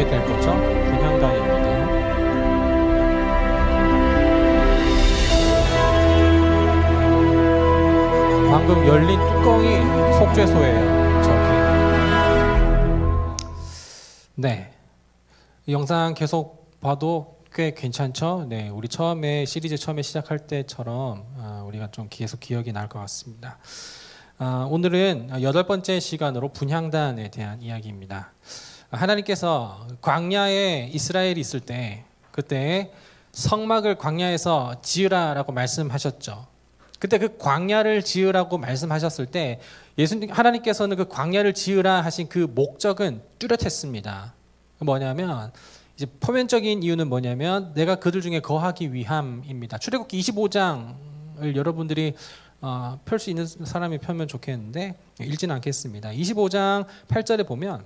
보게 될 거죠. 분향단입니다. 방금 열린 뚜껑이 속죄소예요. 저기. 네, 이 영상 계속 봐도 꽤 괜찮죠? 네, 우리 시리즈 처음에 시작할 때처럼 우리가 좀 계속 기억이 날 것 같습니다. 오늘은 8번째 시간으로 분향단에 대한 이야기입니다. 하나님께서 광야에 이스라엘이 있을 때 그때 성막을 광야에서 지으라라고 말씀하셨죠. 그때 그 광야를 지으라고 말씀하셨을 때 하나님께서는 그 광야를 지으라 하신 그 목적은 뚜렷했습니다. 뭐냐면 이제 표면적인 이유는 뭐냐면 내가 그들 중에 거하기 위함입니다. 출애굽기 25장을 여러분들이 펼 수 있는 사람이 펴면 좋겠는데 읽지는 않겠습니다. 25장 8절에 보면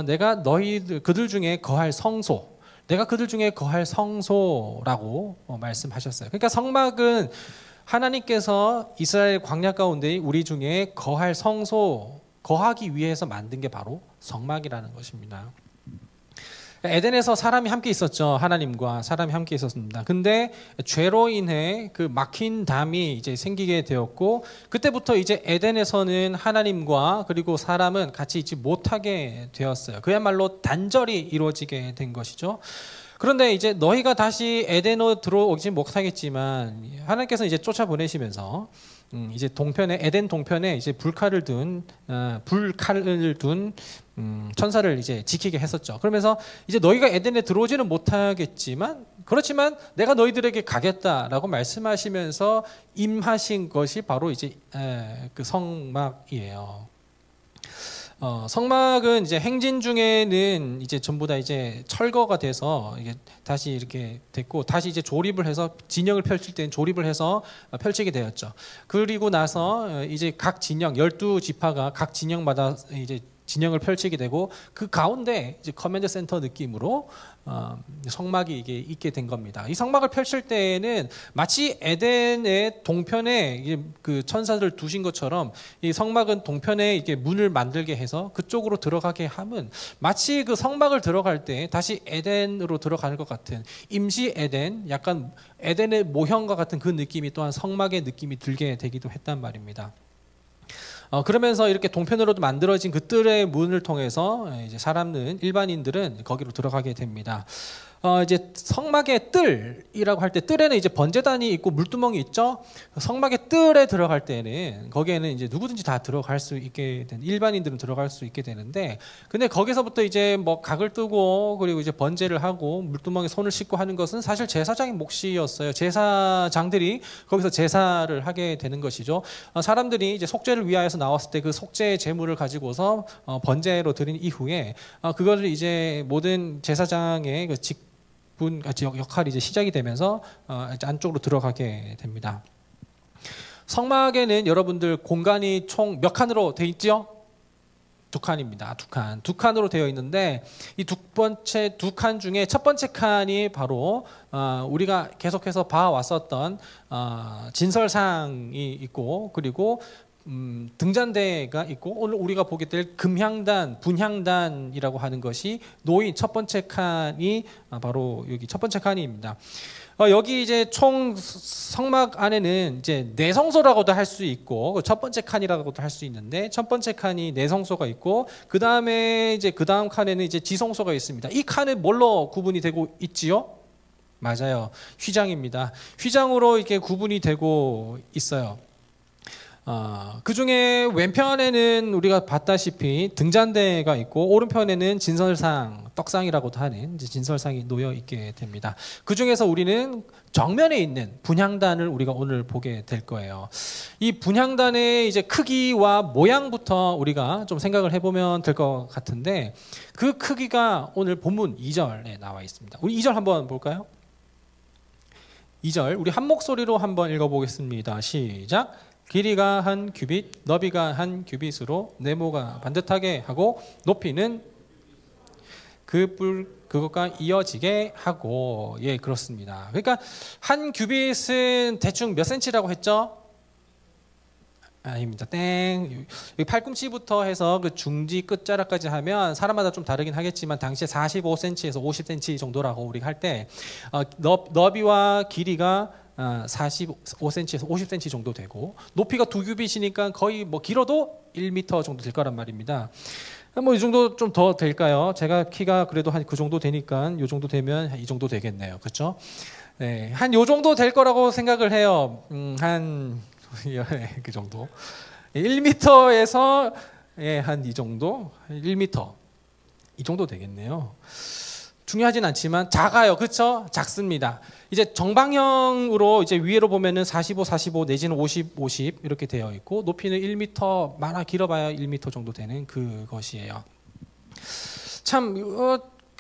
내가 그들 중에 거할 성소, 내가 그들 중에 거할 성소라고 말씀하셨어요. 그러니까 성막은 하나님께서 이스라엘 광야 가운데 우리 중에 거할 성소, 거하기 위해서 만든 게 바로 성막이라는 것입니다. 에덴에서 사람이 함께 있었죠. 하나님과 사람이 함께 있었습니다. 근데 죄로 인해 그 막힌 담이 이제 생기게 되었고, 그때부터 이제 에덴에서는 하나님과 그리고 사람은 같이 있지 못하게 되었어요. 그야말로 단절이 이루어지게 된 것이죠. 그런데 이제 너희가 다시 에덴으로 들어오지 못하겠지만 하나님께서 이제 쫓아보내시면서 이제 에덴 동편에 이제 불칼을 둔 천사를 이제 지키게 했었죠. 그러면서 이제 너희가 에덴에 들어오지는 못하겠지만 그렇지만 내가 너희들에게 가겠다라고 말씀하시면서 임하신 것이 바로 이제 그 성막이에요. 성막은 이제 행진 중에는 이제 전부 다 이제 철거가 돼서 이게 다시 이렇게 됐고, 다시 이제 조립을 해서 진영을 펼칠 때는 조립을 해서 펼치게 되었죠. 그리고 나서 이제 각 진영 12지파가 각 진영마다 이제 진영을 펼치게 되고, 그 가운데 이제 커맨드 센터 느낌으로 성막이 이게 있게 된 겁니다. 이 성막을 펼칠 때에는 마치 에덴의 동편에 그 천사들 두신 것처럼 이 성막은 동편에 이게 문을 만들게 해서 그쪽으로 들어가게 함은 마치 그 성막을 들어갈 때 다시 에덴으로 들어가는 것 같은 임시 에덴, 약간 에덴의 모형과 같은 그 느낌이 또한 성막의 느낌이 들게 되기도 했단 말입니다. 그러면서 이렇게 동편으로도 만들어진 그 뜰의 문을 통해서 이제 일반인들은 거기로 들어가게 됩니다. 이제 성막의 뜰이라고 할 때 뜰에는 이제 번제단이 있고 물두멍이 있죠. 성막의 뜰에 들어갈 때는 거기에는 이제 누구든지 다 들어갈 수 있게 일반인들은 들어갈 수 있게 되는데, 근데 거기서부터 이제 뭐 각을 뜨고 그리고 이제 번제를 하고 물두멍에 손을 씻고 하는 것은 사실 제사장의 몫이었어요. 제사장들이 거기서 제사를 하게 되는 것이죠. 사람들이 이제 속죄를 위하여서 나왔을 때 그 속죄의 제물을 가지고서 번제로 드린 이후에 그것을 이제 모든 제사장의 그 역할이 이제 시작이 되면서 이제 안쪽으로 들어가게 됩니다. 성막에는 여러분들 공간이 총 몇 칸으로 되어 있죠? 2칸입니다. 2칸. 2칸으로 되어 있는데 이 두 칸 중에 첫 번째 칸이 바로 우리가 계속해서 봐왔었던 진설상이 있고, 그리고 등잔대가 있고, 오늘 우리가 보게 될 금향단, 분향단이라고 하는 것이 놓인 첫 번째 칸이 바로 여기 첫 번째 칸입니다. 여기 이제 총 성막 안에는 이제 내성소라고도 할 수 있고 첫 번째 칸이라고도 할 수 있는데, 첫 번째 칸이 내성소가 있고 그 다음에 이제 그 다음 칸에는 이제 지성소가 있습니다. 이 칸은 뭘로 구분이 되고 있지요? 맞아요, 휘장입니다. 휘장으로 이렇게 구분이 되고 있어요. 그 중에 왼편에는 우리가 봤다시피 등잔대가 있고, 오른편에는 진설상, 떡상이라고도 하는 진설상이 놓여 있게 됩니다. 그 중에서 우리는 정면에 있는 분향단을 우리가 오늘 보게 될 거예요. 이 분향단의 이제 크기와 모양부터 우리가 좀 생각을 해보면 될 것 같은데, 그 크기가 오늘 본문 2절에 나와 있습니다. 우리 2절 한번 볼까요? 2절 우리 한 목소리로 한번 읽어보겠습니다. 시작. 길이가 한 규빗, 너비가 한 규빗으로 네모가 반듯하게 하고 높이는 그것과 이어지게 하고. 예, 그렇습니다. 그러니까 한 규빗은 대충 몇 센치라고 했죠? 아닙니다. 땡. 여기 팔꿈치부터 해서 그 중지 끝자락까지 하면 사람마다 좀 다르긴 하겠지만 당시에 45cm에서 50cm 정도라고 우리가 할 때 너비와 길이가 45cm에서 50cm 정도 되고 높이가 2규빗이니까 거의 뭐 길어도 1m 정도 될 거란 말입니다. 뭐 이 정도 좀 더 될까요? 제가 키가 그래도 한 그 정도 되니까 이 정도 되면 이 정도 되겠네요. 그렇죠? 네, 한 요 정도 될 거라고 생각을 해요. 그 정도. 1m에서 한 이 정도, 1m 이 정도 되겠네요. 중요하진 않지만 작아요, 그렇죠? 작습니다. 이제 정방형으로 이제 위로 보면은 45, 45 내지는 50, 50 이렇게 되어 있고 높이는 1m, 많아 길어봐야 1m 정도 되는 그것이에요. 참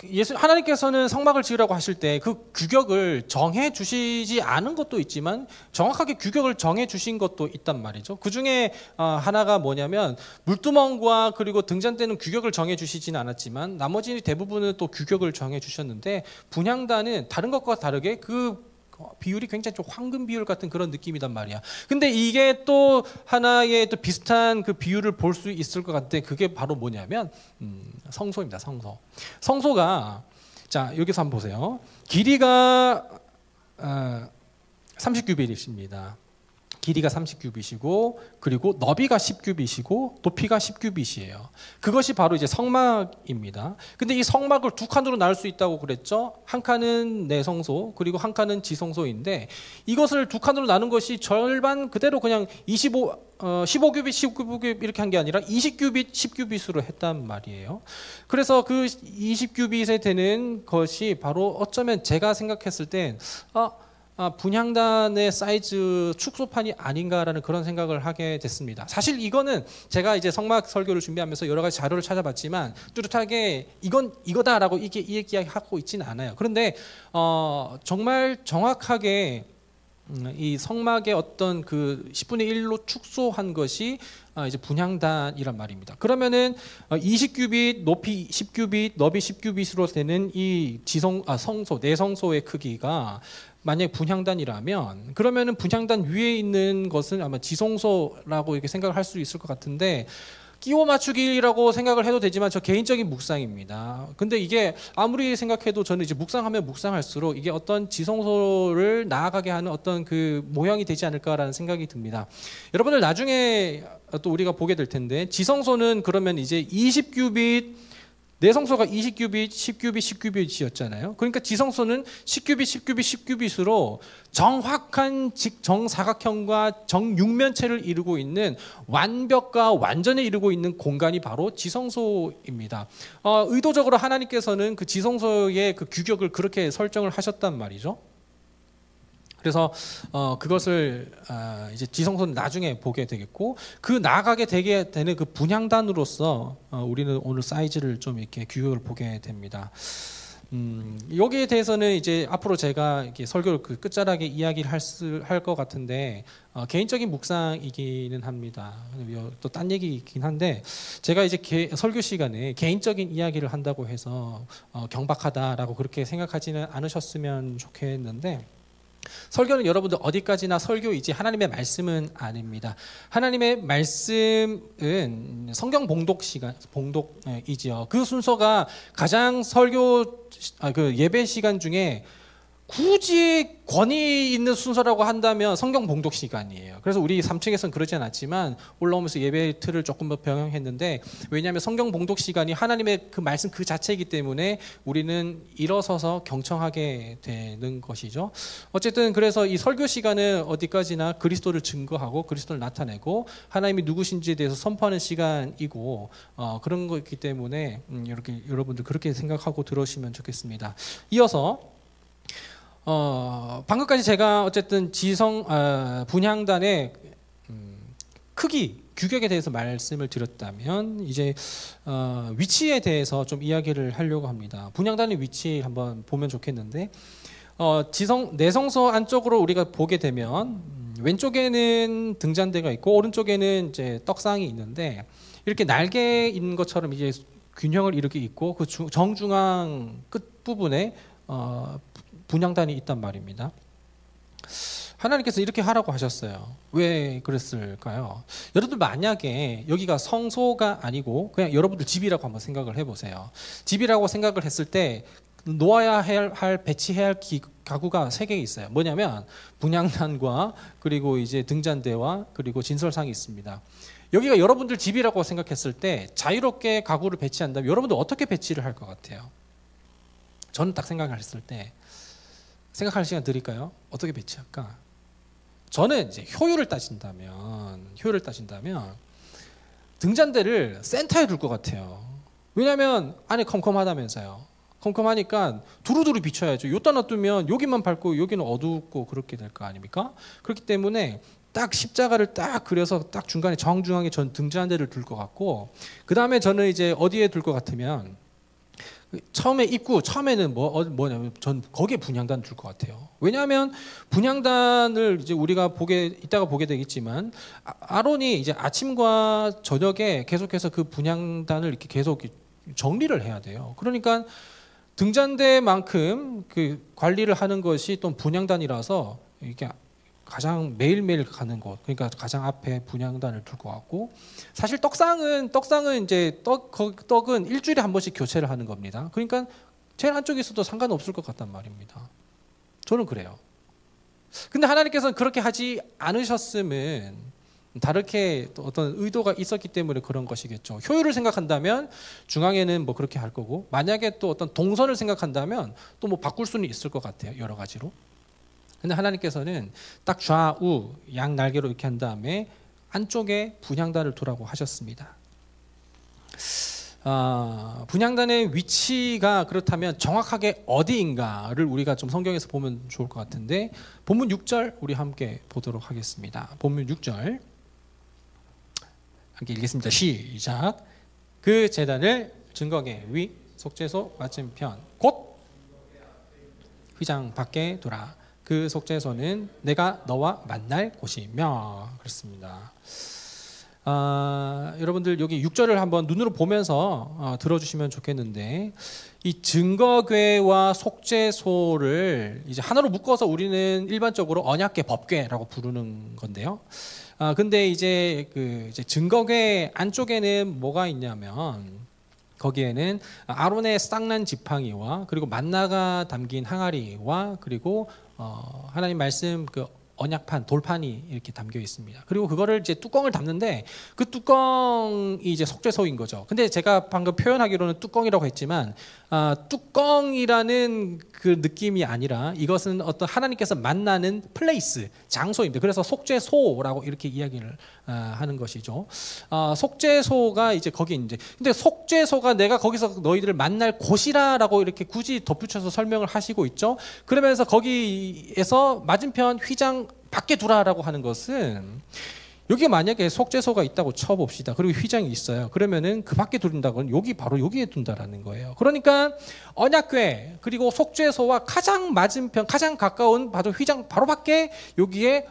하나님께서는 성막을 지으라고 하실 때 그 규격을 정해 주시지 않은 것도 있지만 정확하게 규격을 정해 주신 것도 있단 말이죠. 그 중에 하나가 뭐냐면 물두멍과 그리고 등잔대는 규격을 정해 주시지는 않았지만 나머지 대부분은 또 규격을 정해 주셨는데 분향단은 다른 것과 다르게 그 비율이 굉장히 좀 황금 비율 같은 그런 느낌이단 말이야. 근데 이게 또 하나의 또 비슷한 그 비율을 볼 수 있을 것 같은데 그게 바로 뭐냐면 성소입니다. 성소. 성소가 자 여기서 한번 보세요. 길이가 30규빗입니다. 길이가 30규빗이고 그리고 너비가 10규빗이고 높이가 10규빗이에요. 그것이 바로 이제 성막입니다. 근데 이 성막을 두 칸으로 나눌 수 있다고 그랬죠. 한 칸은 내성소 그리고 한 칸은 지성소인데 이것을 두 칸으로 나눈 것이 절반 그대로 그냥 15규빗, 19규빗 이렇게 한 게 아니라 20규빗, 10규빗으로 했단 말이에요. 그래서 그 20규빗에 되는 것이 바로 어쩌면 제가 생각했을 땐 분향단의 사이즈 축소판이 아닌가라는 그런 생각을 하게 됐습니다. 사실 이거는 제가 이제 성막 설교를 준비하면서 여러 가지 자료를 찾아봤지만 뚜렷하게 이건 이거다라고 이게 이야기하고 있지는 않아요. 그런데 정말 정확하게 이 성막의 어떤 그 10분의 1로 축소한 것이 이제 분향단이란 말입니다. 그러면은 20규빗, 높이 10규빗, 너비 10규빗으로 되는 이 성소, 내성소의 크기가 만약에 분향단이라면 그러면은 분향단 위에 있는 것은 아마 지성소라고 이렇게 생각을 할 수 있을 것 같은데 끼워 맞추기라고 생각을 해도 되지만 저 개인적인 묵상입니다. 근데 이게 아무리 생각해도 저는 이제 묵상하면 묵상할수록 이게 어떤 지성소를 나아가게 하는 어떤 그 모형이 되지 않을까라는 생각이 듭니다. 여러분들 나중에 또 우리가 보게 될 텐데 지성소는 그러면 이제 20규빗 내성소가 20규빗, 10규빗, 10규빗이었잖아요. 그러니까 지성소는 10규빗, 10규빗, 10규빗으로 정확한 정사각형과 정육면체를 이루고 있는 완벽과 완전에 이루고 있는 공간이 바로 지성소입니다. 의도적으로 하나님께서는 그 지성소의 그 규격을 그렇게 설정을 하셨단 말이죠. 그래서 그것을 이제 지성소는 나중에 보게 되겠고 그 나아가게 되게 되는 그 분향단으로서 우리는 오늘 사이즈를 좀 이렇게 규격을 보게 됩니다. 여기에 대해서는 이제 앞으로 제가 이렇게 설교를 그 끝자락에 이야기를 할 것 같은데 개인적인 묵상이기는 합니다. 또 딴 얘기이긴 한데 제가 이제 설교 시간에 개인적인 이야기를 한다고 해서 경박하다라고 그렇게 생각하지는 않으셨으면 좋겠는데. 설교는 여러분들 어디까지나 설교이지 하나님의 말씀은 아닙니다. 하나님의 말씀은 성경 봉독이지요. 그 순서가 가장 설교 그 예배 시간 중에 굳이 권위 있는 순서라고 한다면 성경 봉독 시간이에요. 그래서 우리 3층에서는 그러지 않았지만 올라오면서 예배 틀을 조금 더 변형했는데 왜냐하면 성경 봉독 시간이 하나님의 그 말씀 그 자체이기 때문에 우리는 일어서서 경청하게 되는 것이죠. 어쨌든 그래서 이 설교 시간은 어디까지나 그리스도를 증거하고 그리스도를 나타내고 하나님이 누구신지에 대해서 선포하는 시간이고 그런 거기 때문에 이렇게 여러분들 그렇게 생각하고 들으시면 좋겠습니다. 이어서 방금까지 제가 어쨌든 분향단의 크기, 규격에 대해서 말씀을 드렸다면 이제 위치에 대해서 좀 이야기를 하려고 합니다. 분향단의 위치 한번 보면 좋겠는데 내성소 안쪽으로 우리가 보게 되면 왼쪽에는 등잔대가 있고 오른쪽에는 이제 떡상이 있는데 이렇게 날개인 것처럼 이제 균형을 이렇게 있고 그 정중앙 끝 부분에 분향단이 있단 말입니다. 하나님께서 이렇게 하라고 하셨어요. 왜 그랬을까요? 여러분들 만약에 여기가 성소가 아니고 그냥 여러분들 집이라고 한번 생각을 해보세요. 집이라고 생각을 했을 때 놓아야 할 배치해야 할 가구가 세 개 있어요. 뭐냐면 분향단과 그리고 이제 등잔대와 그리고 진설상이 있습니다. 여기가 여러분들 집이라고 생각했을 때 자유롭게 가구를 배치한다면 여러분들 어떻게 배치를 할 것 같아요? 저는 딱 생각했을 때 생각할 시간 드릴까요? 어떻게 배치할까? 저는 이제 효율을 따진다면 등잔대를 센터에 둘 것 같아요. 왜냐하면 안에 컴컴하다면서요. 컴컴하니까 두루두루 비춰야죠. 여기다 놔두면 여기만 밝고 여기는 어둡고 그렇게 될 거 아닙니까? 그렇기 때문에 딱 십자가를 딱 그려서 딱 중간에 정중앙에 전 등잔대를 둘 것 같고, 그 다음에 저는 이제 어디에 둘 것 같으면 처음에는 뭐냐면 전 거기에 분향단 둘 것 같아요. 왜냐하면 분향단을 이제 우리가 이따가 보게 되겠지만 아론이 이제 아침과 저녁에 계속해서 그 분향단을 이렇게 계속 정리를 해야 돼요. 그러니까 등잔대만큼 그 관리를 하는 것이 또 분향단이라서 이게 가장 매일매일 가는 곳, 그러니까 가장 앞에 분향단을 둘 것 같고, 사실 떡상은 이제 떡은 일주일에 한 번씩 교체를 하는 겁니다. 그러니까 제일 안쪽에 있어도 상관없을 것 같단 말입니다. 저는 그래요. 근데 하나님께서는 그렇게 하지 않으셨음은 다르게 또 어떤 의도가 있었기 때문에 그런 것이겠죠. 효율을 생각한다면 중앙에는 뭐 그렇게 할 거고, 만약에 또 어떤 동선을 생각한다면 또 뭐 바꿀 수는 있을 것 같아요. 여러 가지로. 근데 하나님께서는 딱 좌우 양 날개로 이렇게 한 다음에 안쪽에 분향단을 두라고 하셨습니다. 분향단의 위치가 그렇다면 정확하게 어디인가를 우리가 좀 성경에서 보면 좋을 것 같은데, 본문 6절 우리 함께 보도록 하겠습니다. 본문 6절 함께 읽겠습니다. 시작. 그 제단을 증거계 위 속죄소 맞은편 곧 휘장 밖에 두라. 그 속죄소는 내가 너와 만날 곳이며. 그렇습니다. 여러분들 여기 6절을 한번 눈으로 보면서 들어주시면 좋겠는데, 이 증거궤와 속죄소를 이제 하나로 묶어서 우리는 일반적으로 언약궤 법궤라고 부르는 건데요. 근데 이제 이제 증거궤 안쪽에는 뭐가 있냐면, 거기에는 아론의 쌍난 지팡이와 그리고 만나가 담긴 항아리와 그리고 하나님 말씀 그 언약판 돌판이 이렇게 담겨 있습니다. 그리고 그거를 이제 뚜껑을 담는데 그 뚜껑이 이제 속죄소인 거죠. 근데 제가 방금 표현하기로는 뚜껑이라고 했지만 뚜껑이라는 그 느낌이 아니라 이것은 어떤 하나님께서 만나는 플레이스, 장소입니다. 그래서 속죄소라고 이렇게 이야기를 하는 것이죠. 속죄소가 이제 거기 이제, 근데 속죄소가 내가 거기서 너희들을 만날 곳이라라고 이렇게 굳이 덧붙여서 설명을 하시고 있죠. 그러면서 거기에서 맞은편 휘장 밖에 두라라고 하는 것은, 여기에 만약에 속죄소가 있다고 쳐봅시다. 그리고 휘장이 있어요. 그러면은 그 밖에 두는다고는 바로 여기에 둔다라는 거예요. 그러니까 언약궤 그리고 속죄소와 가장 맞은편, 가장 가까운 바로 휘장 바로 밖에 여기에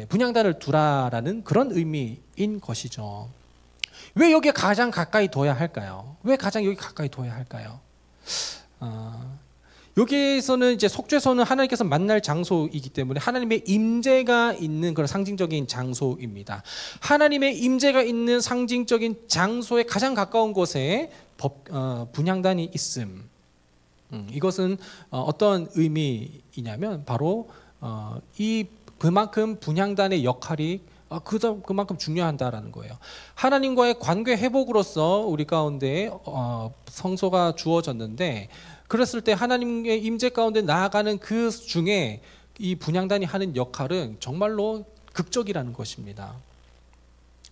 분향단을 두라라는 그런 의미인 것이죠. 왜 여기에 가장 가까이 둬야 할까요? 왜 가장 여기 가까이 둬야 할까요? 여기에서는 이제 속죄소는 하나님께서 만날 장소이기 때문에 하나님의 임재가 있는 그런 상징적인 장소입니다. 하나님의 임재가 있는 상징적인 장소에 가장 가까운 곳에 분향단이 있음. 이것은 어떤 의미이냐면 바로 그만큼 분향단의 역할이 그만큼 중요한다라는 거예요. 하나님과의 관계 회복으로서 우리 가운데 성소가 주어졌는데, 그랬을 때 하나님의 임재 가운데 나아가는 그 중에 이 분향단이 하는 역할은 정말로 극적이라는 것입니다.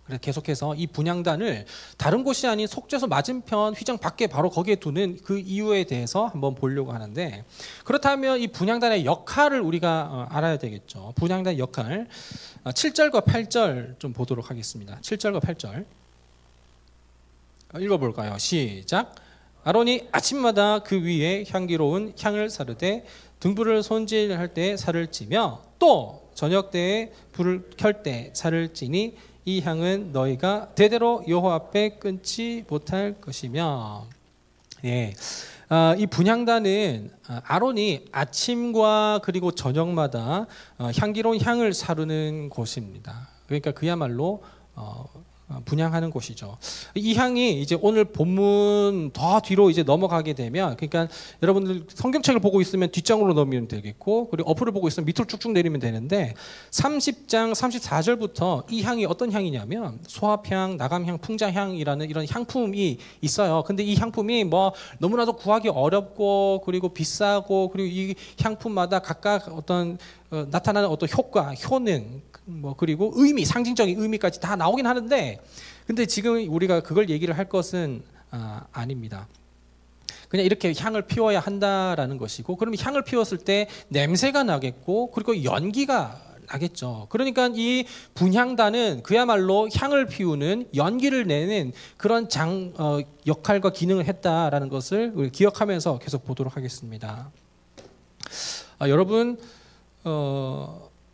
그래서 계속해서 이 분향단을 다른 곳이 아닌 속죄소 맞은편 휘장 밖에 바로 거기에 두는 그 이유에 대해서 한번 보려고 하는데, 그렇다면 이 분향단의 역할을 우리가 알아야 되겠죠. 분향단의 역할 7절과 8절 좀 보도록 하겠습니다. 7절과 8절 읽어볼까요? 시작. 아론이 아침마다 그 위에 향기로운 향을 사르되 등불을 손질할 때 살을 찌며 또 저녁 때에 불을 켤 때 살을 찌니 이 향은 너희가 대대로 여호와 앞에 끊지 못할 것이며. 예. 이 분향단은 아론이 아침과 그리고 저녁마다 향기로운 향을 사르는 곳입니다. 그러니까 그야말로 분향하는 곳이죠. 이 향이 이제 오늘 본문 더 뒤로 이제 넘어가게 되면, 그러니까 여러분들 성경책을 보고 있으면 뒷장으로 넘기면 되겠고, 그리고 어플을 보고 있으면 밑으로 쭉쭉 내리면 되는데, 30장 34절부터 이 향이 어떤 향이냐면 소합향, 나감향, 풍자향이라는 이런 향품이 있어요. 근데 이 향품이 뭐 너무나도 구하기 어렵고 그리고 비싸고, 그리고 이 향품마다 각각 어떤 나타나는 어떤 효과, 효능, 뭐 그리고 의미, 상징적인 의미까지 다 나오긴 하는데, 근데 지금 우리가 그걸 얘기를 할 것은 아닙니다. 그냥 이렇게 향을 피워야 한다라는 것이고, 그러면 향을 피웠을 때 냄새가 나겠고, 그리고 연기가 나겠죠. 그러니까 이 분향단은 그야말로 향을 피우는, 연기를 내는 그런 역할과 기능을 했다라는 것을 우리 기억하면서 계속 보도록 하겠습니다. 여러분,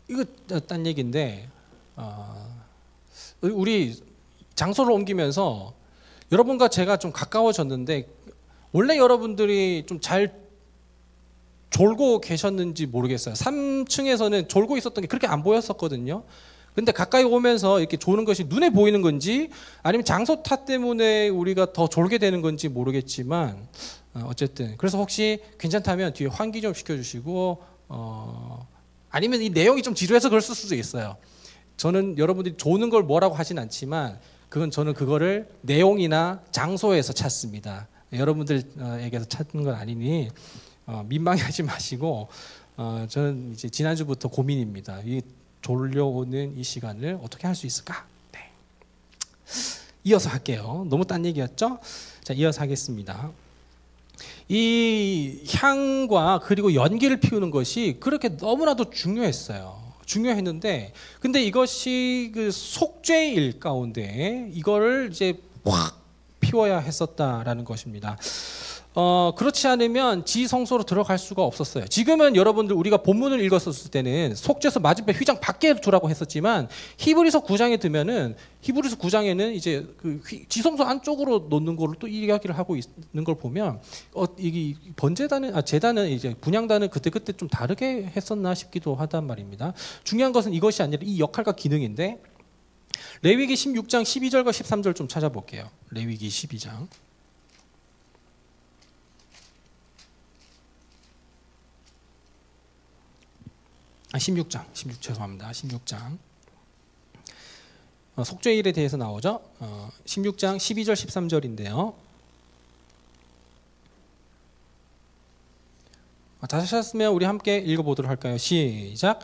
이거 딴 얘기인데, 우리 장소를 옮기면서 여러분과 제가 좀 가까워졌는데, 원래 여러분들이 좀 잘 졸고 계셨는지 모르겠어요. 3층에서는 졸고 있었던 게 그렇게 안 보였었거든요. 근데 가까이 오면서 이렇게 조는 것이 눈에 보이는 건지, 아니면 장소 탓 때문에 우리가 더 졸게 되는 건지 모르겠지만, 어쨌든 그래서 혹시 괜찮다면 뒤에 환기 좀 시켜주시고, 아니면 이 내용이 좀 지루해서 그럴 수도 있어요. 저는 여러분들이 조는 걸 뭐라고 하진 않지만, 저는 그거를 내용이나 장소에서 찾습니다. 여러분들에게서 찾는 건 아니니 민망해하지 마시고, 저는 이제 지난주부터 고민입니다. 이 졸려오는 이 시간을 어떻게 할 수 있을까? 네. 이어서 할게요. 너무 딴 얘기였죠? 자, 이어서 하겠습니다. 이 향과 그리고 연기를 피우는 것이 그렇게 너무나도 중요했는데, 근데 이것이 그 속죄일 가운데 이거를 이제 확 피워야 했었다라는 것입니다. 그렇지 않으면 지성소로 들어갈 수가 없었어요. 지금은 여러분들 우리가 본문을 읽었을 때는 속죄소 맞은편 휘장 밖에 두라고 했었지만, 히브리서 9장에 들면은, 히브리서 9장에는 이제 그 지성소 안쪽으로 놓는 거를 또 이야기를 하고 있는 걸 보면, 이게 제단은 이제 분향단은 그때 좀 다르게 했었나 싶기도 하단 말입니다. 중요한 것은 이것이 아니라 이 역할과 기능인데, 레위기 16장 12절과 13절 좀 찾아볼게요. 레위기 12장. 16장. 속죄일에 대해서 나오죠. 16장 12절 13절인데요. 다시 하셨으면 우리 함께 읽어보도록 할까요? 시작.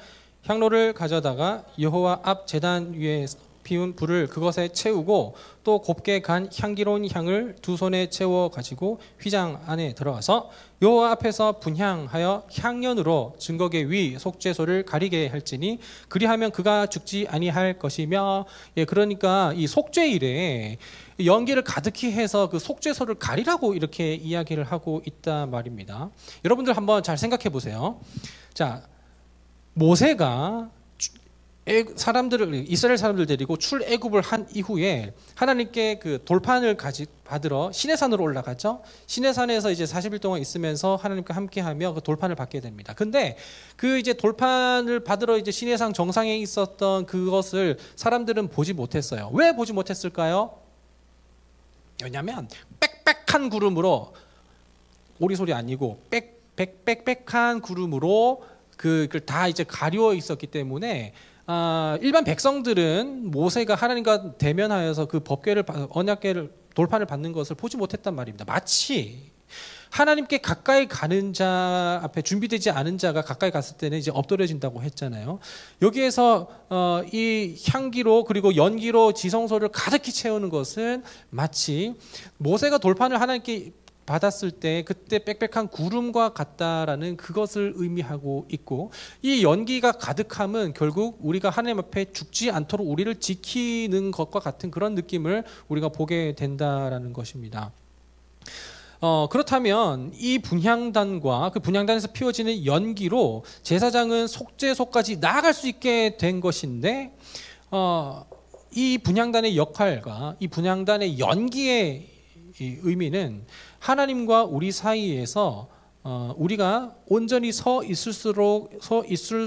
향로를 가져다가 여호와 앞 제단 위에 피운 불을 그것에 채우고, 또 곱게 간 향기로운 향을 두 손에 채워 가지고 휘장 안에 들어가서 여호와 앞에서 분향하여 향연으로 증거계 위 속죄소를 가리게 할지니, 그리하면 그가 죽지 아니할 것이며. 예, 그러니까 이 속죄일에 연기를 가득히 해서 그 속죄소를 가리라고 이렇게 이야기를 하고 있단 말입니다. 여러분들 한번 잘 생각해 보세요. 자, 모세가 이스라엘 사람들 데리고 출애굽을 한 이후에 하나님께 그 돌판을 받으러 시내산으로 올라갔죠. 시내산에서 이제 40일 동안 있으면서 하나님과 함께하며 그 돌판을 받게 됩니다. 근데 그 이제 돌판을 받으러 이제 시내산 정상에 있었던 그것을 사람들은 보지 못했어요. 왜 보지 못했을까요? 왜냐하면 빽빽한 구름으로, 오리소리 아니고 빽빽한 구름으로 그걸 다 이제 가려 있었기 때문에, 일반 백성들은 모세가 하나님과 대면하여서 그 법궤를, 언약궤를, 돌판을 받는 것을 보지 못했단 말입니다. 마치 하나님께 가까이 가는 자 앞에 준비되지 않은 자가 가까이 갔을 때는 이제 엎드려진다고 했잖아요. 여기에서 이 향기로 그리고 연기로 지성소를 가득히 채우는 것은 마치 모세가 돌판을 하나님께 받았을 때 그때 빽빽한 구름과 같다라는 그것을 의미하고 있고, 이 연기가 가득함은 결국 우리가 하나님 앞에 죽지 않도록 우리를 지키는 것과 같은 그런 느낌을 우리가 보게 된다라는 것입니다. 그렇다면 이 분향단과 그 분향단에서 피워지는 연기로 제사장은 속죄소까지 나아갈 수 있게 된 것인데, 이 분향단의 역할과 이 분향단의 연기의 이 의미는 하나님과 우리 사이에서 우리가 온전히 서 있을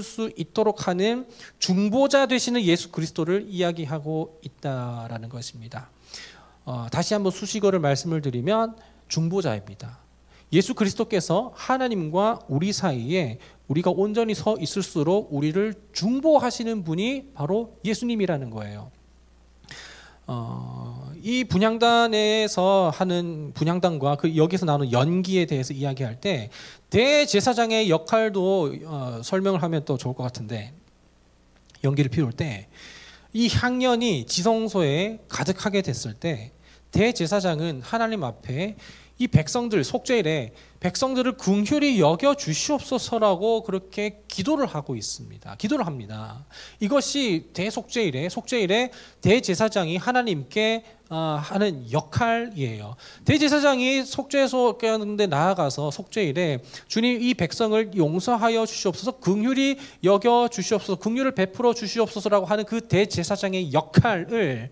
수 있도록 하는 중보자 되시는 예수 그리스도를 이야기하고 있다라는 것입니다. 다시 한번 수식어를 말씀을 드리면 중보자입니다. 예수 그리스도께서 하나님과 우리 사이에 우리가 온전히 서 있을수록 우리를 중보하시는 분이 바로 예수님이라는 거예요. 이 분향단에서 하는 분향단과 여기서 나오는 연기에 대해서 이야기할 때 대제사장의 역할도 설명을 하면 또 좋을 것 같은데, 연기를 피울 때 이 향연이 지성소에 가득하게 됐을 때 대제사장은 하나님 앞에 이 백성들, 속죄일에 백성들을 긍휼히 여겨 주시옵소서라고 그렇게 기도를 하고 있습니다. 기도를 합니다. 이것이 속죄일에 대제사장이 하나님께 하는 역할이에요. 대제사장이 속죄소에 나아가서 속죄일에 주님 이 백성을 용서하여 주시옵소서, 긍휼히 여겨 주시옵소서, 긍휼을 베풀어 주시옵소서라고 하는 그 대제사장의 역할을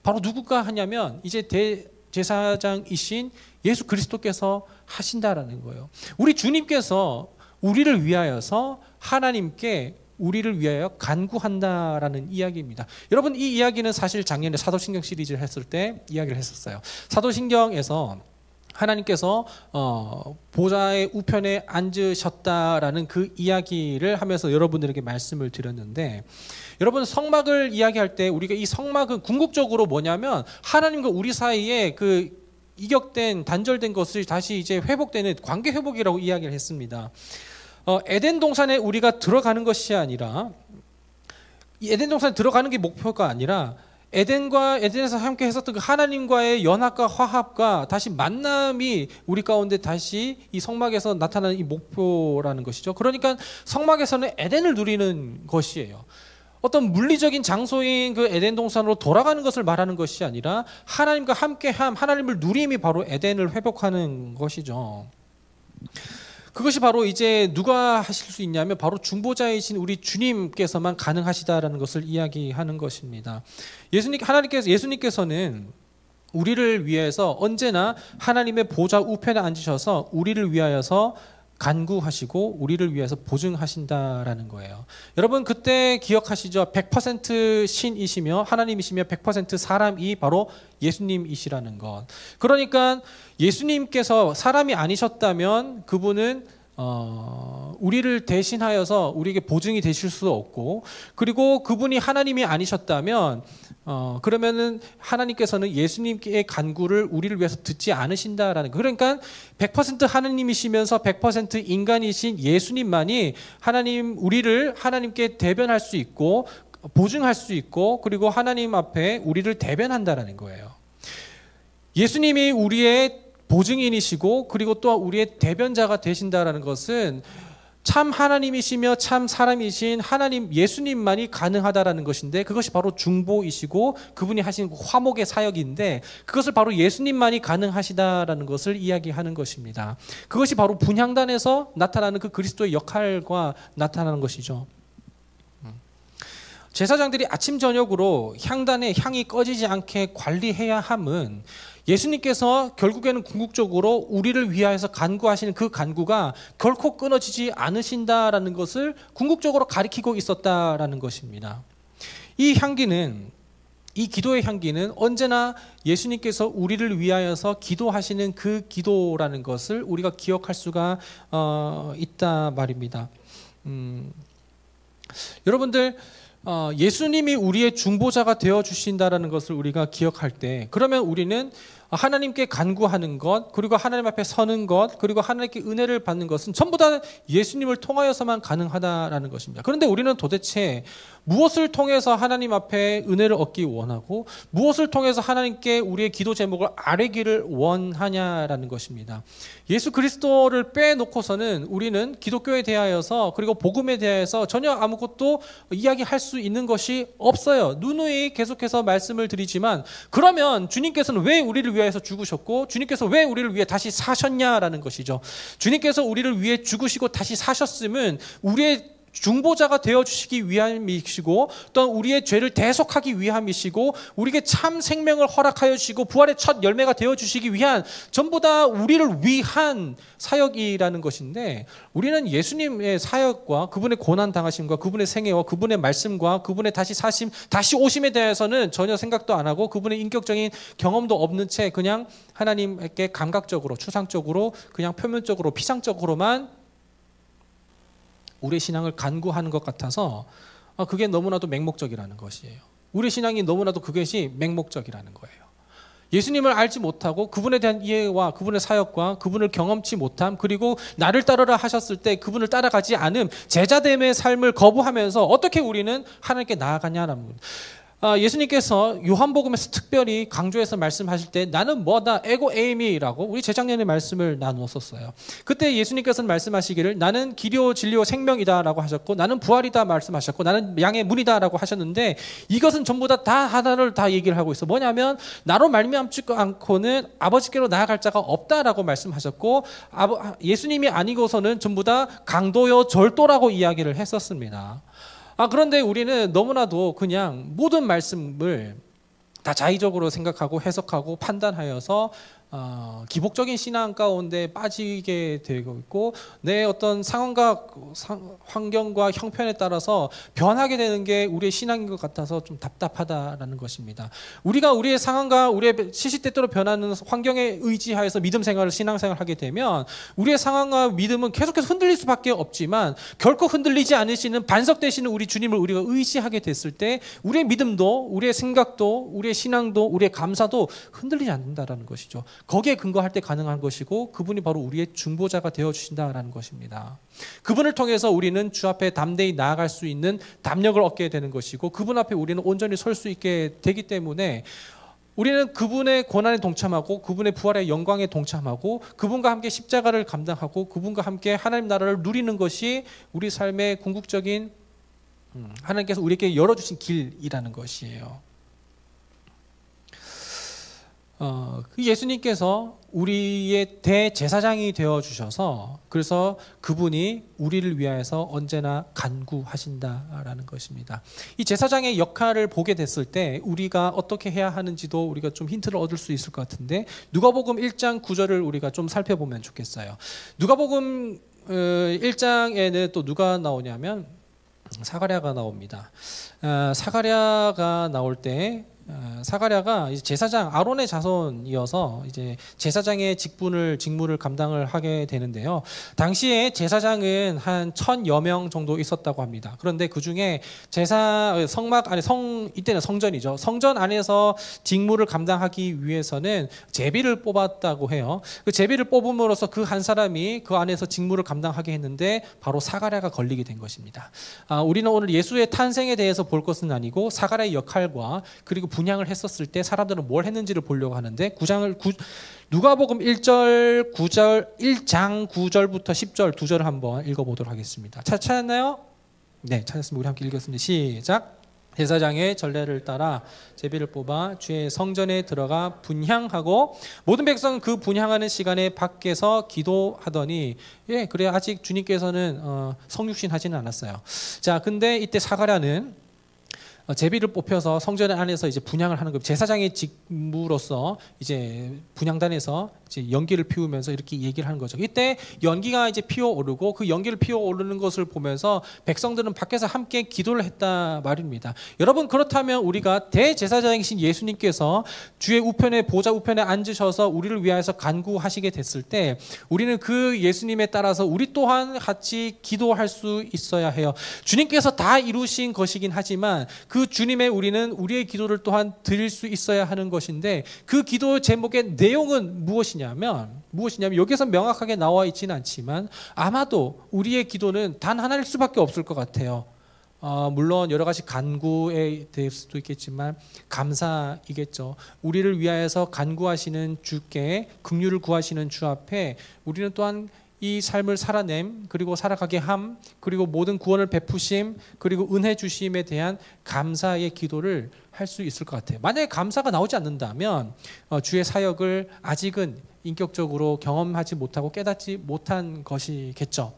바로 누구가 하냐면 이제 제사장이신 예수 그리스도께서 하신다라는 거예요. 우리 주님께서 우리를 위하여서 하나님께 우리를 위하여 간구한다라는 이야기입니다. 여러분, 이 이야기는 사실 작년에 사도신경 시리즈를 했을 때 이야기를 했었어요. 사도신경에서 하나님께서 보좌의 우편에 앉으셨다라는 그 이야기를 하면서 여러분들에게 말씀을 드렸는데, 여러분 성막을 이야기할 때 우리가 이 성막은 궁극적으로 뭐냐면 하나님과 우리 사이에 그 이격된 단절된 것을 다시 이제 회복되는 관계 회복이라고 이야기를 했습니다. 에덴 동산에 우리가 들어가는 것이 아니라, 이 에덴 동산에 들어가는 게 목표가 아니라 에덴에서 함께 했었던 그 하나님과의 연합과 화합과 다시 만남이 우리 가운데 다시 이 성막에서 나타나는 이 목표라는 것이죠. 그러니까 성막에서는 에덴을 누리는 것이에요. 어떤 물리적인 장소인 그 에덴 동산으로 돌아가는 것을 말하는 것이 아니라 하나님과 함께함, 하나님을 누림이 바로 에덴을 회복하는 것이죠. 그것이 바로 이제 누가 하실 수 있냐면 바로 중보자이신 우리 주님께서만 가능하시다라는 것을 이야기하는 것입니다. 예수님께서는 우리를 위해서 언제나 하나님의 보좌 우편에 앉으셔서 우리를 위하여서 간구하시고 우리를 위해서 보증하신다라는 거예요. 여러분 그때 기억하시죠? 100% 신이시며 하나님이시며 100% 사람이 바로 예수님이시라는 것. 그러니까 예수님께서 사람이 아니셨다면 그분은 우리를 대신하여서 우리에게 보증이 되실 수 없고, 그리고 그분이 하나님이 아니셨다면 그러면은 하나님께서는 예수님의 간구를 우리를 위해서 듣지 않으신다라는 거. 그러니까 100% 하나님이시면서 100% 인간이신 예수님만이 우리를 하나님께 대변할 수 있고 보증할 수 있고, 그리고 하나님 앞에 우리를 대변한다라는 거예요. 예수님이 우리의 보증인이시고 그리고 또 우리의 대변자가 되신다라는 것은 참 하나님이시며 참 사람이신 하나님 예수님만이 가능하다라는 것인데, 그것이 바로 중보이시고 그분이 하신 화목의 사역인데 그것을 바로 예수님만이 가능하시다라는 것을 이야기하는 것입니다. 그것이 바로 분향단에서 나타나는 그 그리스도의 역할과 나타나는 것이죠. 제사장들이 아침 저녁으로 향단의 향이 꺼지지 않게 관리해야 함은 예수님께서 결국에는 궁극적으로 우리를 위하여서 간구하시는 그 간구가 결코 끊어지지 않으신다라는 것을 궁극적으로 가리키고 있었다라는 것입니다. 이 기도의 향기는 언제나 예수님께서 우리를 위하여서 기도하시는 그 기도라는 것을 우리가 기억할 수가 있다 말입니다. 여러분들 예수님이 우리의 중보자가 되어 주신다라는 것을 우리가 기억할 때, 그러면 우리는 하나님께 간구하는 것, 그리고 하나님 앞에 서는 것, 그리고 하나님께 은혜를 받는 것은 전부 다 예수님을 통하여서만 가능하다라는 것입니다. 그런데 우리는 도대체 무엇을 통해서 하나님 앞에 은혜를 얻기 원하고 무엇을 통해서 하나님께 우리의 기도 제목을 아뢰기를 원하냐라는 것입니다. 예수 그리스도를 빼놓고서는 우리는 기독교에 대하여서 그리고 복음에 대하여서 전혀 아무것도 이야기할 수 있는 것이 없어요. 누누이 계속해서 말씀을 드리지만, 그러면 주님께서는 왜 우리를 위해서 죽으셨고 주님께서 왜 우리를 위해 다시 사셨냐라는 것이죠. 주님께서 우리를 위해 죽으시고 다시 사셨음은 우리의 중보자가 되어주시기 위함이시고 또한 우리의 죄를 대속하기 위함이시고 우리에게 참 생명을 허락하여 주시고 부활의 첫 열매가 되어주시기 위한 전부 다 우리를 위한 사역이라는 것인데 우리는 예수님의 사역과 그분의 고난당하심과 그분의 생애와 그분의 말씀과 그분의 다시 사심, 다시 오심에 대해서는 전혀 생각도 안 하고 그분의 인격적인 경험도 없는 채 그냥 하나님께 감각적으로 추상적으로 그냥 표면적으로 피상적으로만 우리의 신앙을 간구하는 것 같아서 그게 너무나도 맹목적이라는 것이에요. 우리의 신앙이 너무나도 그것이 맹목적이라는 거예요. 예수님을 알지 못하고 그분에 대한 이해와 그분의 사역과 그분을 경험치 못함 그리고 나를 따르라 하셨을 때 그분을 따라가지 않음 제자됨의 삶을 거부하면서 어떻게 우리는 하나님께 나아가냐라는 겁니다. 예수님께서 요한복음에서 특별히 강조해서 말씀하실 때 나는 뭐다 에고 에이미라고 우리 재작년에 말씀을 나누었었어요. 그때 예수님께서는 말씀하시기를 나는 길이요 진리요 생명이다라고 하셨고 나는 부활이다 말씀하셨고 나는 양의 문이다라고 하셨는데 이것은 전부 다 하나를 다 얘기를 하고 있어. 뭐냐면 나로 말미암지 않고는 아버지께로 나아갈 자가 없다라고 말씀하셨고 예수님이 아니고서는 전부 다 강도요 절도라고 이야기를 했었습니다. 그런데 우리는 너무나도 그냥 모든 말씀을 다 자의적으로 생각하고 해석하고 판단하여서 기복적인 신앙 가운데 빠지게 되고 있고 내 어떤 상황과 환경과 형편에 따라서 변하게 되는 게 우리의 신앙인 것 같아서 좀 답답하다라는 것입니다. 우리가 우리의 상황과 우리의 시시때때로 변하는 환경에 의지하여서 믿음 생활을 신앙생활을 하게 되면 우리의 상황과 믿음은 계속해서 흔들릴 수밖에 없지만 결코 흔들리지 않으시는 반석되시는 우리 주님을 우리가 의지하게 됐을 때 우리의 믿음도 우리의 생각도 우리의 신앙도 우리의 감사도 흔들리지 않는다라는 것이죠. 거기에 근거할 때 가능한 것이고 그분이 바로 우리의 중보자가 되어주신다라는 것입니다. 그분을 통해서 우리는 주 앞에 담대히 나아갈 수 있는 담력을 얻게 되는 것이고 그분 앞에 우리는 온전히 설 수 있게 되기 때문에 우리는 그분의 고난에 동참하고 그분의 부활의 영광에 동참하고 그분과 함께 십자가를 감당하고 그분과 함께 하나님 나라를 누리는 것이 우리 삶의 궁극적인 하나님께서 우리에게 열어주신 길이라는 것이에요. 예수님께서 우리의 대제사장이 되어주셔서 그래서 그분이 우리를 위하여서 언제나 간구하신다라는 것입니다. 이 제사장의 역할을 보게 됐을 때 우리가 어떻게 해야 하는지도 우리가 좀 힌트를 얻을 수 있을 것 같은데 누가복음 1장 9절을 우리가 좀 살펴보면 좋겠어요. 누가복음 1장에는 또 누가 나오냐면 사가랴가 나옵니다. 사가랴가 나올 때 사가랴가 이제 제사장 아론의 자손이어서 이제 제사장의 직무를 감당을 하게 되는데요. 당시에 제사장은 한 1000여 명 정도 있었다고 합니다. 그런데 그 중에 이때는 성전이죠. 성전 안에서 직무를 감당하기 위해서는 제비를 뽑았다고 해요. 그 제비를 뽑음으로써 그 한 사람이 그 안에서 직무를 감당하게 했는데 바로 사가랴가 걸리게 된 것입니다. 우리는 오늘 예수의 탄생에 대해서 볼 것은 아니고 사가랴의 역할과 그리고 분향을 했었을 때 사람들은 뭘 했는지를 보려고 하는데 누가복음 1장 9절부터 10절 두 절을 한번 읽어보도록 하겠습니다. 찾았나요? 네, 찾았습니다. 우리 함께 읽겠습니다. 시작. 제사장의 전례를 따라 제비를 뽑아 주의 성전에 들어가 분향하고 모든 백성은 그 분향하는 시간에 밖에서 기도하더니 그래 아직 주님께서는 성육신 하지는 않았어요. 자, 근데 이때 사가랴는 제비를 뽑혀서 성전 안에서 이제 분향을 하는 거 제사장의 직무로서 이제 분향단에서 이제 연기를 피우면서 이렇게 얘기를 하는 거죠. 이때 연기가 이제 피어오르고 그 연기를 피어오르는 것을 보면서 백성들은 밖에서 함께 기도를 했다 말입니다. 여러분 그렇다면 우리가 대제사장이신 예수님께서 주의 우편에 보좌 우편에 앉으셔서 우리를 위하여서 간구하시게 됐을 때 우리는 그 예수님에 따라서 우리 또한 같이 기도할 수 있어야 해요. 주님께서 다 이루신 것이긴 하지만 그 주님의 우리는 우리의 기도를 또한 드릴 수 있어야 하는 것인데 그 기도 제목의 내용은 무엇이냐면 여기서 명확하게 나와 있지는 않지만 아마도 우리의 기도는 단 하나일 수밖에 없을 것 같아요. 물론 여러 가지 간구에 될 수도 있겠지만 감사이겠죠. 우리를 위하여서 간구하시는 주께 긍휼을 구하시는 주 앞에 우리는 또한 이 삶을 살아냄 그리고 살아가게 함 그리고 모든 구원을 베푸심 그리고 은혜 주심에 대한 감사의 기도를 할 수 있을 것 같아요. 만약에 감사가 나오지 않는다면 주의 사역을 아직은 인격적으로 경험하지 못하고 깨닫지 못한 것이겠죠.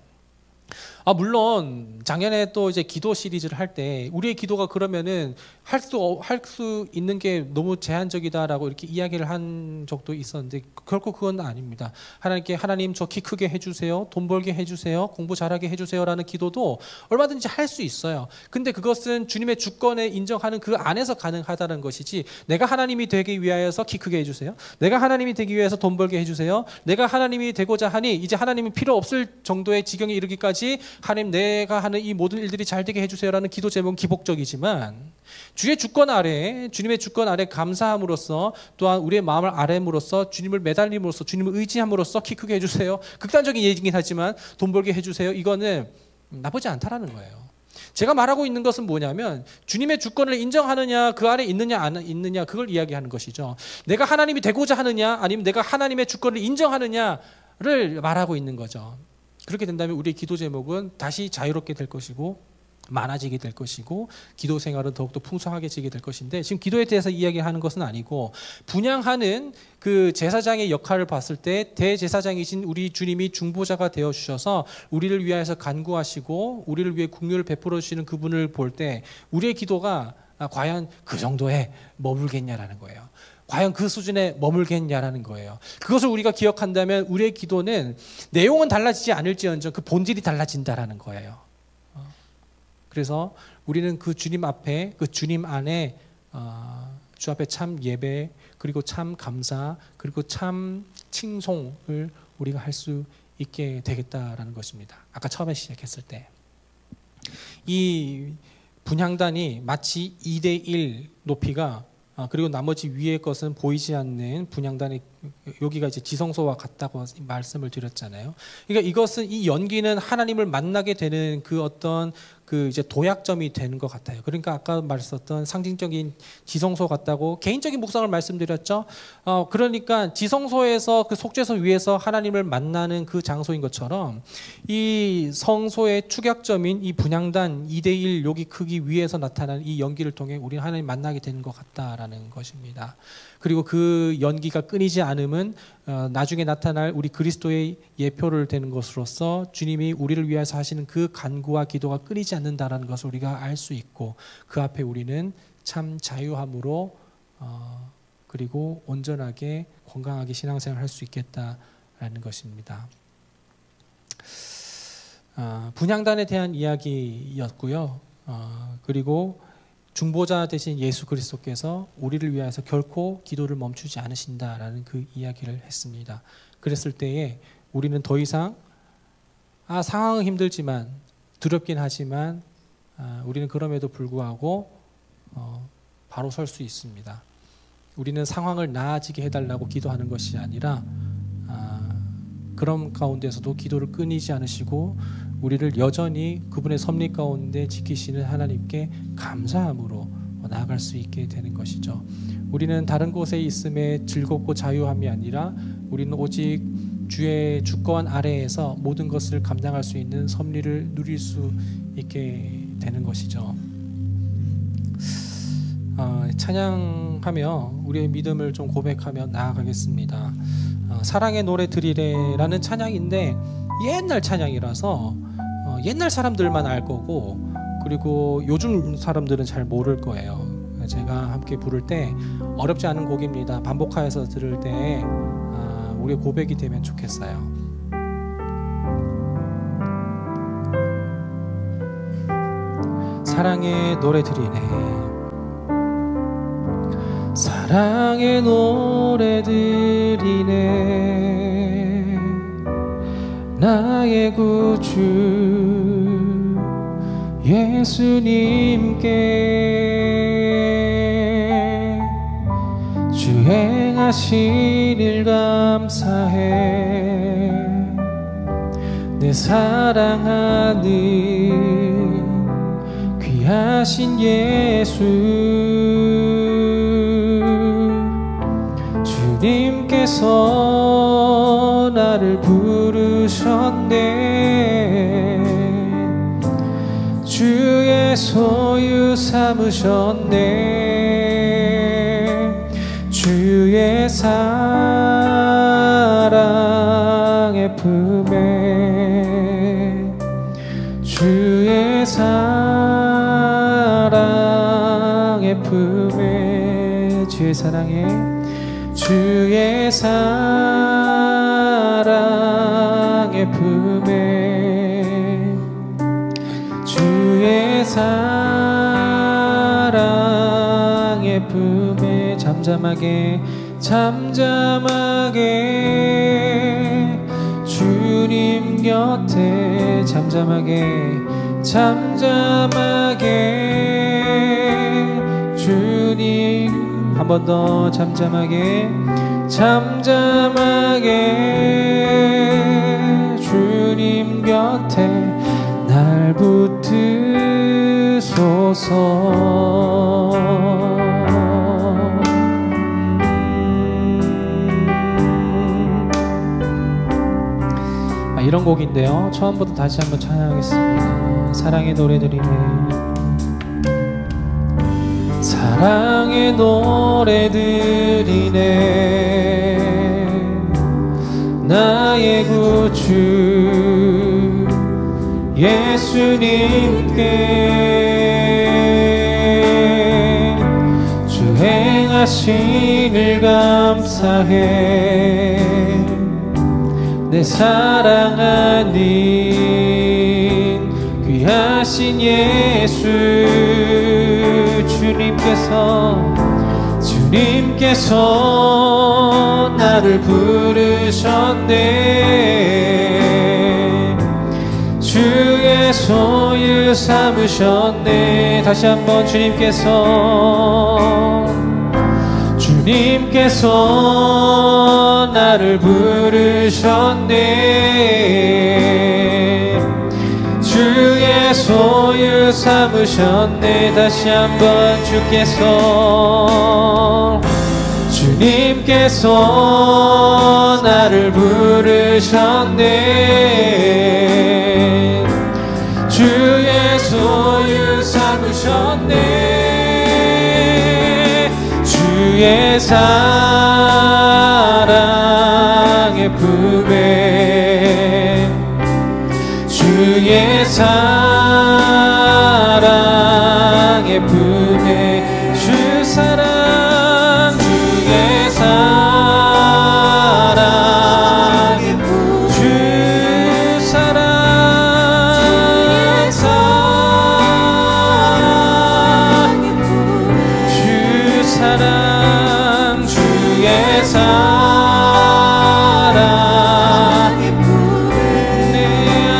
물론 작년에 또 이제 기도 시리즈를 할 때 우리의 기도가 그러면은 할 수 있는 게 너무 제한적이다라고 이렇게 이야기를 한 적도 있었는데 결코 그건 아닙니다. 하나님께 하나님 저 키 크게 해주세요, 돈 벌게 해주세요, 공부 잘하게 해주세요라는 기도도 얼마든지 할 수 있어요. 근데 그것은 주님의 주권에 인정하는 그 안에서 가능하다는 것이지, 내가 하나님이 되기 위하여서 키 크게 해주세요, 내가 하나님이 되기 위해서 돈 벌게 해주세요, 내가 하나님이 되고자 하니 이제 하나님이 필요 없을 정도의 지경에 이르기까지 하나님 내가 하는 이 모든 일들이 잘 되게 해주세요라는 기도 제목은 기복적이지만, 주의 주권 아래, 주님의 주권 아래 감사함으로써, 또한 우리의 마음을 아뢰므로써, 주님을 매달림으로써, 주님을 의지함으로써 키 크게 해주세요, 극단적인 얘기긴 하지만 돈 벌게 해주세요, 이거는 나쁘지 않다라는 거예요. 제가 말하고 있는 것은 뭐냐면 주님의 주권을 인정하느냐, 그 안에 있느냐 안 있느냐, 그걸 이야기하는 것이죠. 내가 하나님이 되고자 하느냐, 아니면 내가 하나님의 주권을 인정하느냐를 말하고 있는 거죠. 그렇게 된다면 우리의 기도 제목은 다시 자유롭게 될 것이고 많아지게 될 것이고 기도 생활은 더욱더 풍성하게지게 될 것인데, 지금 기도에 대해서 이야기하는 것은 아니고, 분향하는 그 제사장의 역할을 봤을 때 대제사장이신 우리 주님이 중보자가 되어 주셔서 우리를 위하여서 간구하시고 우리를 위해 긍휼을 베풀어 주시는 그분을 볼 때 우리의 기도가 과연 그 정도에 머물겠냐라는 거예요. 과연 그 수준에 머물겠냐라는 거예요. 그것을 우리가 기억한다면 우리의 기도는 내용은 달라지지 않을지언정 그 본질이 달라진다라는 거예요. 그래서 우리는 그 주님 앞에, 그 주님 안에 주 앞에 참 예배, 그리고 참 감사, 그리고 참 칭송을 우리가 할 수 있게 되겠다라는 것입니다. 아까 처음에 시작했을 때 이 분향단이 마치 2대1 높이가, 그리고 나머지 위의 것은 보이지 않는 분향단이, 여기가 이제 지성소와 같다고 말씀을 드렸잖아요. 그러니까 이것은, 이 연기는 하나님을 만나게 되는 그 어떤 그 이제 도약점이 되는 것 같아요. 그러니까 아까 말했었던 상징적인 지성소 같다고 개인적인 묵상을 말씀드렸죠. 그러니까 지성소에서 그 속죄소 위에서 하나님을 만나는 그 장소인 것처럼 이 성소의 축약점인 이 분향단 2대1 여기 크기 위에서 나타나는 이 연기를 통해 우리는 하나님 만나게 되는 것 같다라는 것입니다. 그리고 그 연기가 끊이지 않음은 나중에 나타날 우리 그리스도의 예표를 되는 것으로서 주님이 우리를 위해서 하시는 그 간구와 기도가 끊이지 않는다라는 것을 우리가 알 수 있고, 그 앞에 우리는 참 자유함으로 그리고 온전하게 건강하게 신앙생활을 할 수 있겠다라는 것입니다. 분향단에 대한 이야기였고요. 그리고 중보자 되신 예수 그리스도께서 우리를 위해서 결코 기도를 멈추지 않으신다라는 그 이야기를 했습니다. 그랬을 때에 우리는 더 이상 상황은 힘들지만, 두렵긴 하지만 우리는 그럼에도 불구하고 바로 설 수 있습니다. 우리는 상황을 나아지게 해달라고 기도하는 것이 아니라 그런 가운데서도 기도를 끊이지 않으시고 우리를 여전히 그분의 섭리 가운데 지키시는 하나님께 감사함으로 나아갈 수 있게 되는 것이죠. 우리는 다른 곳에 있음에 즐겁고 자유함이 아니라 우리는 오직 주의 주권 아래에서 모든 것을 감당할 수 있는 섭리를 누릴 수 있게 되는 것이죠. 찬양하며 우리의 믿음을 좀 고백하며 나아가겠습니다. 사랑의 노래 드리래라는 찬양인데 옛날 찬양이라서 옛날 사람들만 알 거고, 그리고 요즘 사람들은 잘 모를 거예요. 제가 함께 부를 때 어렵지 않은 곡입니다. 반복하여서 들을 때 우리의 고백이 되면 좋겠어요. 사랑의 노래 드리네, 사랑의 노래 드리네, 나의 구주 예수님께 주 행하신 일 감사해, 내 사랑하는 귀하신 예수 주님께서 나를 부르셨네, 주의 소유 삼으셨네, 주의 사랑의 품에 주의 사랑에 주의 사랑의 품에 주의 사랑의 품에 잠잠하게 주님 곁에 잠잠하게 주님 한 번 더 잠잠하게 주님 곁에 날 붙드소서. 이런 곡인데요. 처음부터 다시 한번 찬양하겠습니다. 사랑의 노래들이네. 사랑의 노래들이네. 나의 구주 예수님께 주 행하신 일 감사해. 내 사랑하는 귀하신 예수 주님께서 나를 부르셨네. 주의 소유 삼으셨네. 다시 한번 주님께서 나를 부르셨네. 주의 소유 삼으셨네. 다시 한번 주님께서 나를 부르셨네. 주의 소유 삼으셨네. 주의 사랑의 품에 주의 사랑의 품에 주 사랑 주의 사랑의 품에 주 사랑 주 사랑 주의 사랑 내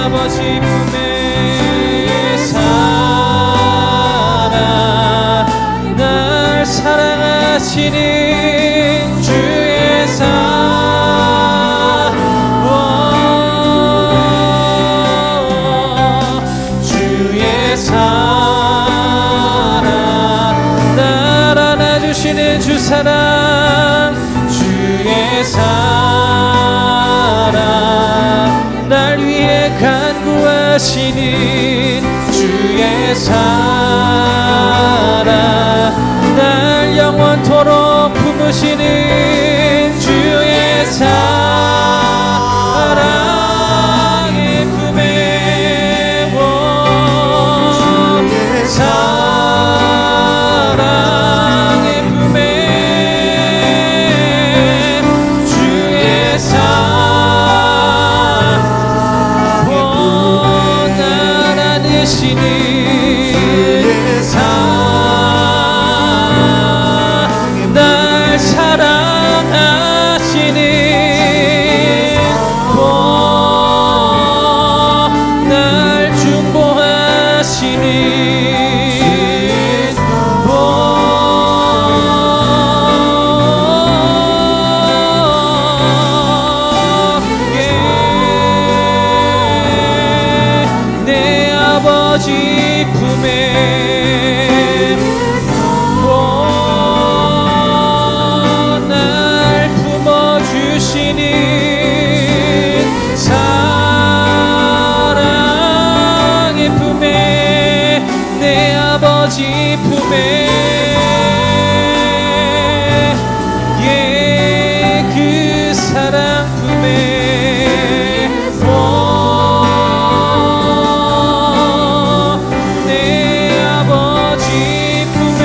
아버지 품에 사랑 날 사랑하시는 주의 사랑 주의 사랑 날 안아주시는 주 사랑 주의 사랑 날 위해 간구하시는 주의 사랑 날 영원토록 품으시는 주의 사랑의 품에 주의 사랑의 품에 주의 사랑 날 안으시는 날 사랑하시는 날 중보하시는 내 아버지 품에 날 품어주시는 사랑의 품에 내 아버지 품에 그 사랑 품에 내 아버지 품에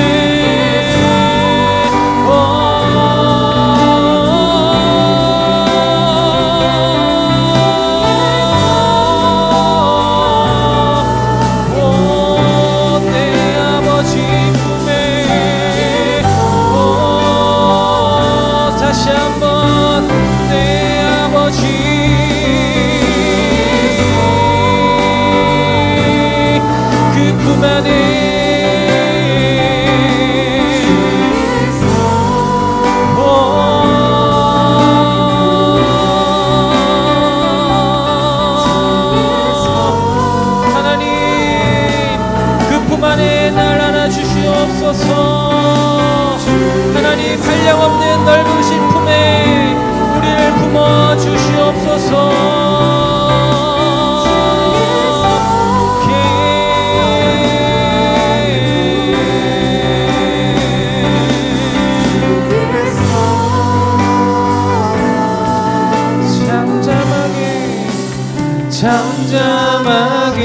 잠잠하게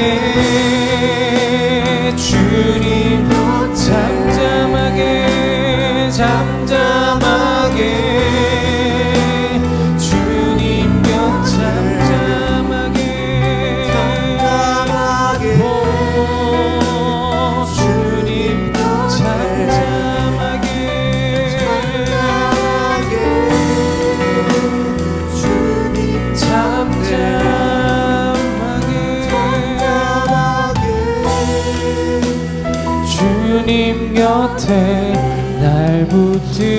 주님 잠잠하게 주님 곁 잠잠하게 주님 잠잠하게 주님 주님 곁에 날 붙드소서.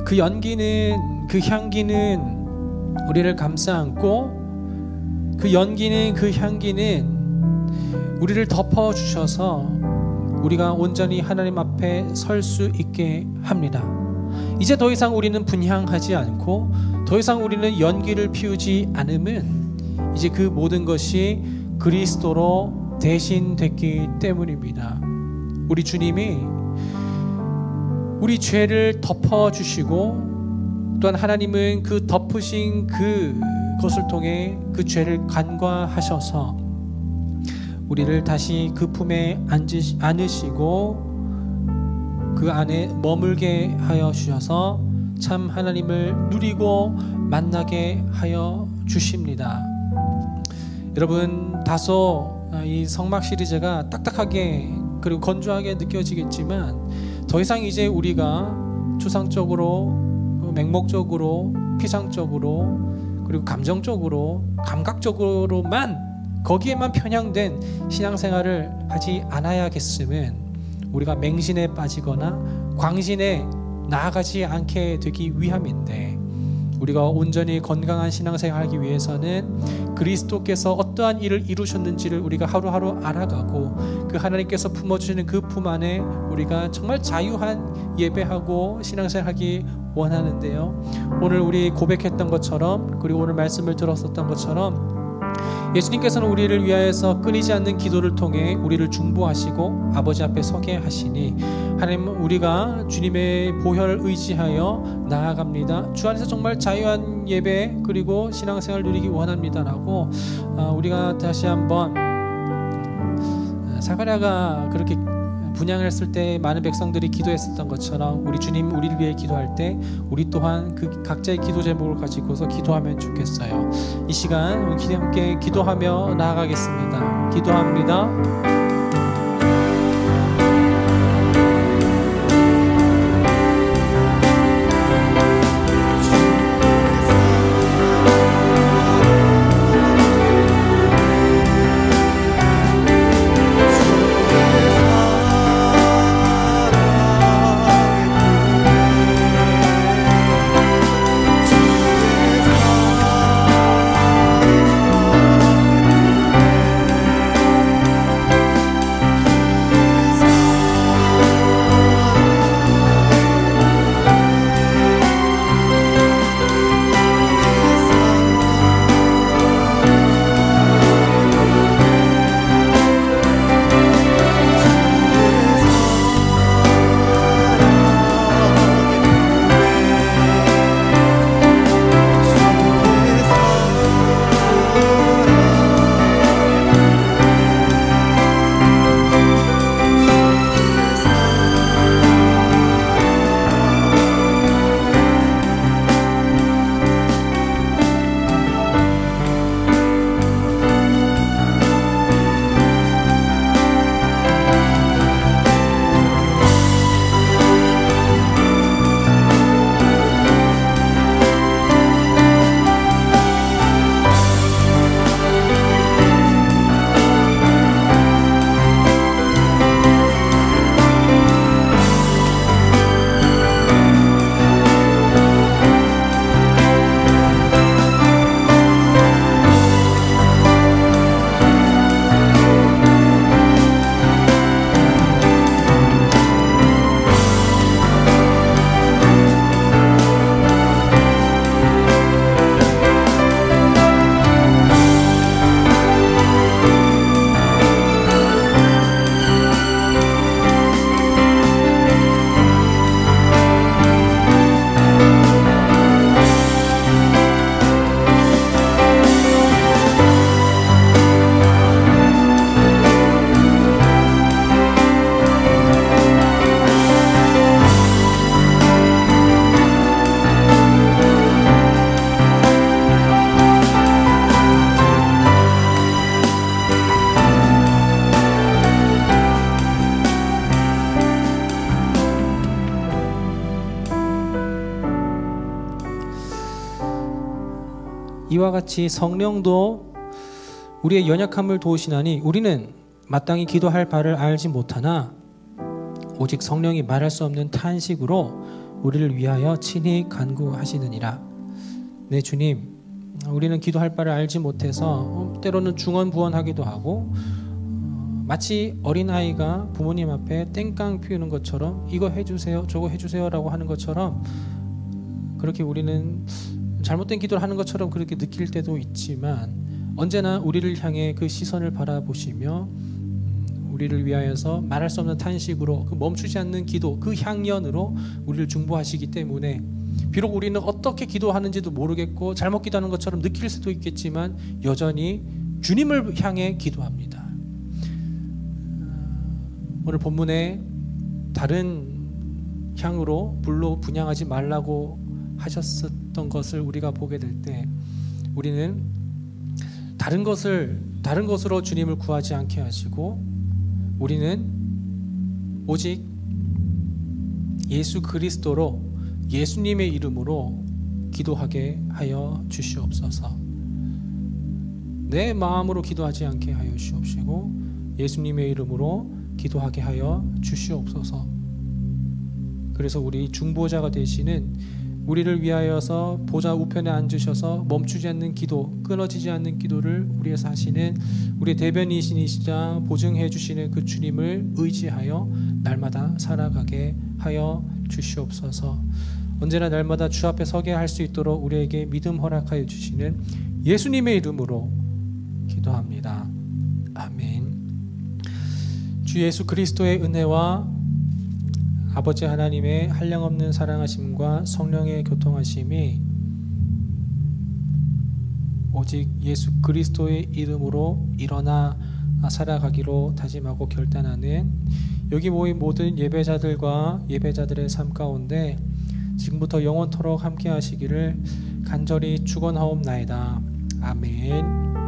그 연기는, 그 향기는 우리를 감싸 안고, 그 연기는, 그 향기는 우리를 덮어주셔서 우리가 온전히 하나님 앞에 설 수 있게 합니다. 이제 더 이상 우리는 분향하지 않고 더 이상 우리는 연기를 피우지 않으면 이제 그 모든 것이 그리스도로 대신됐기 때문입니다. 우리 주님이 우리 죄를 덮어주시고 또한 하나님은 그 덮으신 그것을 통해 그 죄를 간과하셔서 우리를 다시 그 품에 안으시고 그 안에 머물게 하여 주셔서 참 하나님을 누리고 만나게 하여 주십니다. 여러분, 다소 이 성막 시리즈가 딱딱하게 그리고 건조하게 느껴지겠지만 더 이상 이제 우리가 추상적으로, 맹목적으로, 피상적으로, 그리고 감정적으로, 감각적으로만 거기에만 편향된 신앙생활을 하지 않아야겠음은 우리가 맹신에 빠지거나 광신에 나아가지 않게 되기 위함인데, 우리가 온전히 건강한 신앙생활을 하기 위해서는 그리스도께서 어떠한 일을 이루셨는지를 우리가 하루하루 알아가고 그 하나님께서 품어주시는 그 품 안에 우리가 정말 자유한 예배하고 신앙생활하기 원하는데요, 오늘 우리 고백했던 것처럼 그리고 오늘 말씀을 들었었던 것처럼 예수님께서는 우리를 위하여서 끊이지 않는 기도를 통해 우리를 중보하시고 아버지 앞에 서게 하시니 하나님, 우리가 주님의 보혈을 의지하여 나아갑니다. 주 안에서 정말 자유한 예배 그리고 신앙생활을 누리기 원합니다라고 우리가 다시 한번, 사가랴가 그렇게 분향했을 때 많은 백성들이 기도했었던 것처럼 우리 주님 우리를 위해 기도할 때 우리 또한 그 각자의 기도 제목을 가지고서 기도하면 좋겠어요. 이 시간 우리 함께 기도하며 나아가겠습니다. 기도합니다. 이와 같이 성령도 우리의 연약함을 도우시나니 우리는 마땅히 기도할 바를 알지 못하나 오직 성령이 말할 수 없는 탄식으로 우리를 위하여 친히 간구하시느니라. 네, 주님, 우리는 기도할 바를 알지 못해서 때로는 중언부언하기도 하고 마치 어린아이가 부모님 앞에 땡깡 피우는 것처럼 이거 해주세요 저거 해주세요 라고 하는 것처럼 그렇게 우리는 잘못된 기도를 하는 것처럼 그렇게 느낄 때도 있지만 언제나 우리를 향해 그 시선을 바라보시며 우리를 위하여서 말할 수 없는 탄식으로 그 멈추지 않는 기도, 그 향연으로 우리를 중보하시기 때문에 비록 우리는 어떻게 기도하는지도 모르겠고 잘못 기도하는 것처럼 느낄 수도 있겠지만 여전히 주님을 향해 기도합니다. 오늘 본문에 다른 향으로 불로 분향하지 말라고 하셨었던 것을 우리가 보게 될 때 우리는 다른 것으로 주님을 구하지 않게 하시고 우리는 오직 예수 그리스도로 예수님의 이름으로 기도하게 하여 주시옵소서. 내 마음으로 기도하지 않게 하여 주시옵시고 예수님의 이름으로 기도하게 하여 주시옵소서. 그래서 우리 중보자가 되시는 우리를 위하여서 보좌 우편에 앉으셔서 멈추지 않는 기도, 끊어지지 않는 기도를 우리에서 하시는 우리 대변인이시자 보증해 주시는 그 주님을 의지하여 날마다 살아가게 하여 주시옵소서. 언제나 날마다 주 앞에 서게 할 수 있도록 우리에게 믿음 허락하여 주시는 예수님의 이름으로 기도합니다. 아멘. 주 예수 그리스도의 은혜와 아버지 하나님의 한량없는 사랑하심과 성령의 교통하심이 오직 예수 그리스도의 이름으로 일어나 살아가기로 다짐하고 결단하는 여기 모인 모든 예배자들과 예배자들의 삶 가운데 지금부터 영원토록 함께 하시기를 간절히 축원하옵나이다. 아멘.